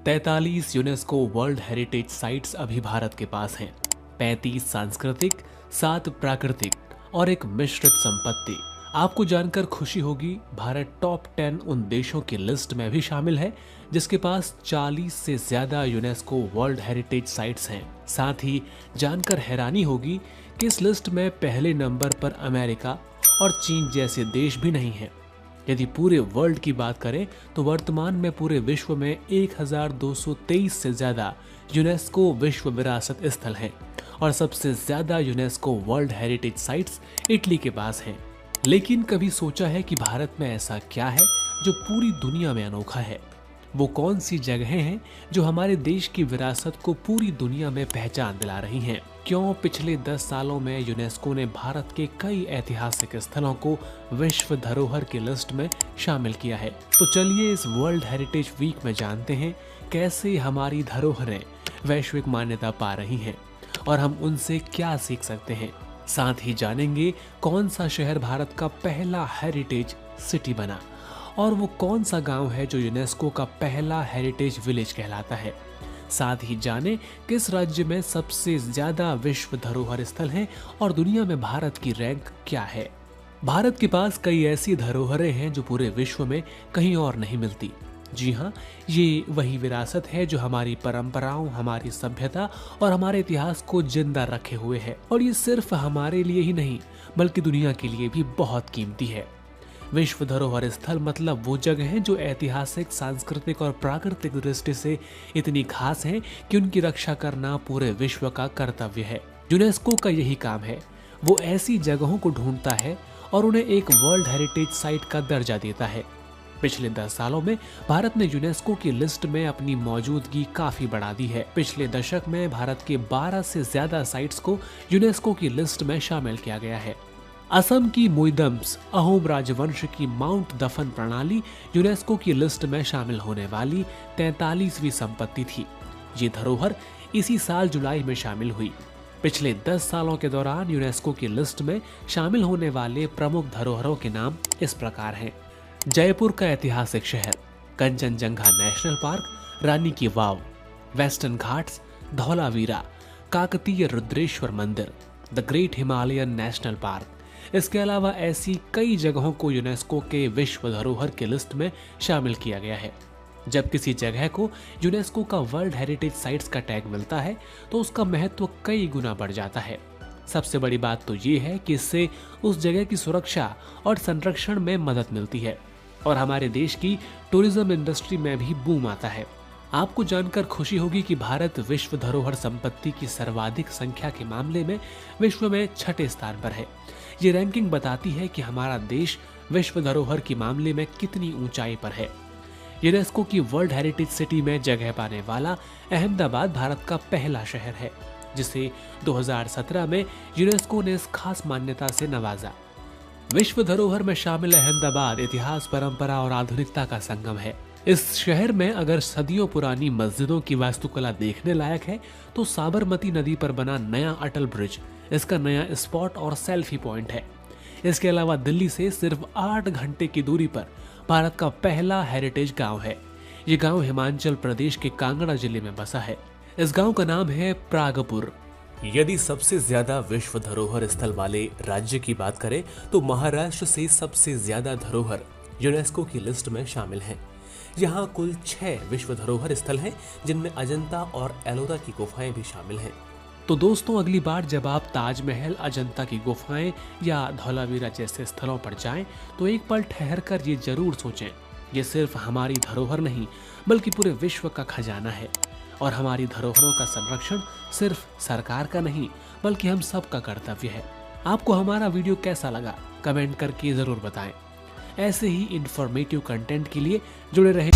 43 UNESCO world heritage sites अभी भारत के पास हैं। 35 सांस्कृतिक, 7 प्राकृतिक और एक मिश्रित संपत्ति। आपको जानकर खुशी होगी, भारत टॉप 10 उन देशों की लिस्ट में भी शामिल है जिसके पास 40 से ज्यादा यूनेस्को वर्ल्ड हेरिटेज साइट्स हैं। साथ ही जानकर हैरानी होगी कि इस लिस्ट में पहले नंबर पर अमेरिका और चीन जैसे देश भी नहीं हैं। यदि पूरे वर्ल्ड की बात करें तो वर्तमान में पूरे विश्व में 1223 से ज्यादा यूनेस्को विश्व विरासत स्थल हैं और सबसे ज्यादा UNESCO world heritage sites Italy के पास हैं। लेकिन कभी सोचा है कि भारत में ऐसा क्या है जो पूरी दुनिया में अनोखा है? वो कौन सी जगहें हैं जो हमारे देश की विरासत को पूरी दुनिया में पहचान दिला रही हैं? क्यों पिछले 10 सालों में यूनेस्को ने भारत के कई ऐतिहासिक स्थलों को विश्व धरोहर की लिस्ट में शामिल किया है? तो चलिए इस वर्ल्ड हेरिटेज वीक में जानते हैं कैसे हमारी धरोहरें वैश्विक मान्यता पा रही हैं और हम उनसे क्या सीख सकते हैं। साथ ही जानेंगे कौन सा शहर भारत का पहला हेरिटेज सिटी बना और वो कौन सा गांव है जो यूनेस्को का पहला हेरिटेज विलेज कहलाता है। साथ ही जाने किस राज्य में सबसे ज्यादा विश्व धरोहर स्थल हैं और दुनिया में भारत की रैंक क्या है। भारत के पास कई ऐसी धरोहरें हैं जो पूरे विश्व में कहीं और नहीं मिलती। जी हाँ, ये वही विरासत है जो हमारी परंपराओं, हमारी सभ्यता और हमारे इतिहास को जिंदा रखे हुए है। और ये सिर्फ हमारे लिए ही नहीं बल्कि दुनिया के लिए भी बहुत कीमती है। विश्व धरोहर स्थल मतलब वो जगह है जो ऐतिहासिक, सांस्कृतिक और प्राकृतिक दृष्टि से इतनी खास है कि उनकी रक्षा करना पूरे विश्व का कर्तव्य है। यूनेस्को का यही काम है। वो ऐसी जगहों को ढूंढता है और उन्हें एक वर्ल्ड हेरिटेज साइट का दर्जा देता है। पिछले 10 सालों में भारत ने यूनेस्को की लिस्ट में अपनी मौजूदगी काफी बढ़ा दी है। पिछले दशक में भारत के 12 से ज्यादा साइट्स को यूनेस्को की लिस्ट में शामिल किया गया है। असम की मुइदम्स अहोम राजवंश की माउंट दफन प्रणाली यूनेस्को की लिस्ट में शामिल होने वाली 43वीं संपत्ति थी। ये धरोहर इसी साल जुलाई में शामिल हुई। पिछले 10 सालों के दौरान यूनेस्को की लिस्ट में शामिल होने वाले प्रमुख धरोहरों के नाम इस प्रकार हैं। जयपुर का ऐतिहासिक शहर, कंचनजंगा नेशनल पार्क, रानी की वाव, वेस्टर्न घाट्स, धौलावीरा, काकतीय रुद्रेश्वर मंदिर, the great Himalayan national park. इसके अलावा ऐसी कई जगहों को यूनेस्को के विश्व धरोहर की लिस्ट में शामिल किया गया है। जब किसी जगह को यूनेस्को का वर्ल्ड हेरिटेज साइट्स का टैग मिलता है तो उसका महत्व कई गुना बढ़ जाता है। सबसे बड़ी बात तो ये है कि इससे उस जगह की सुरक्षा और संरक्षण में मदद मिलती है और हमारे देश की टूरिज्म इंडस्ट्री में भी बूम आता है। आपको जानकर खुशी होगी कि भारत विश्व धरोहर संपत्ति की सर्वाधिक संख्या के मामले में विश्व में 6ठे स्थान पर है। ये रैंकिंग बताती है कि हमारा देश विश्व धरोहर के मामले में कितनी ऊंचाई पर है। यूनेस्को की वर्ल्ड हेरिटेज सिटी में जगह पाने वाला अहमदाबाद भारत का पहला शहर है जिसे 2017 में यूनेस्को ने इस खास मान्यता से नवाजा। विश्व धरोहर में शामिल अहमदाबाद इतिहास, परंपरा और आधुनिकता का संगम है। इस शहर में अगर सदियों पुरानी मस्जिदों की वास्तुकला देखने लायक है तो साबरमती नदी पर बना नया अटल ब्रिज इसका नया स्पॉट और सेल्फी पॉइंट है। इसके अलावा दिल्ली से सिर्फ 8 घंटे की दूरी पर भारत का पहला हेरिटेज गांव है। ये गांव हिमाचल प्रदेश के कांगड़ा जिले में बसा है। इस गांव का नाम है प्रागपुर। यदि सबसे ज्यादा विश्व धरोहर स्थल वाले राज्य की बात करें तो महाराष्ट्र से सबसे ज्यादा धरोहर यूनेस्को की लिस्ट में शामिल हैं। यहाँ कुल 6 विश्व धरोहर स्थल हैं जिनमें अजंता और एलोरा की गुफाएं भी शामिल हैं। तो दोस्तों, अगली बार जब आप ताजमहल, अजंता की गुफाएं या धौलावीरा जैसे स्थलों पर जाएं तो एक पल ठहर कर ये जरूर सोचें, ये सिर्फ हमारी धरोहर नहीं बल्कि पूरे विश्व का खजाना है और हमारी धरोहरों का संरक्षण सिर्फ सरकार का नहीं बल्कि हम सब का कर्तव्य है। आपको हमारा वीडियो कैसा लगा कमेंट करके जरूर बताएं। ऐसे ही इंफॉर्मेटिव कंटेंट के लिए जुड़े रहें।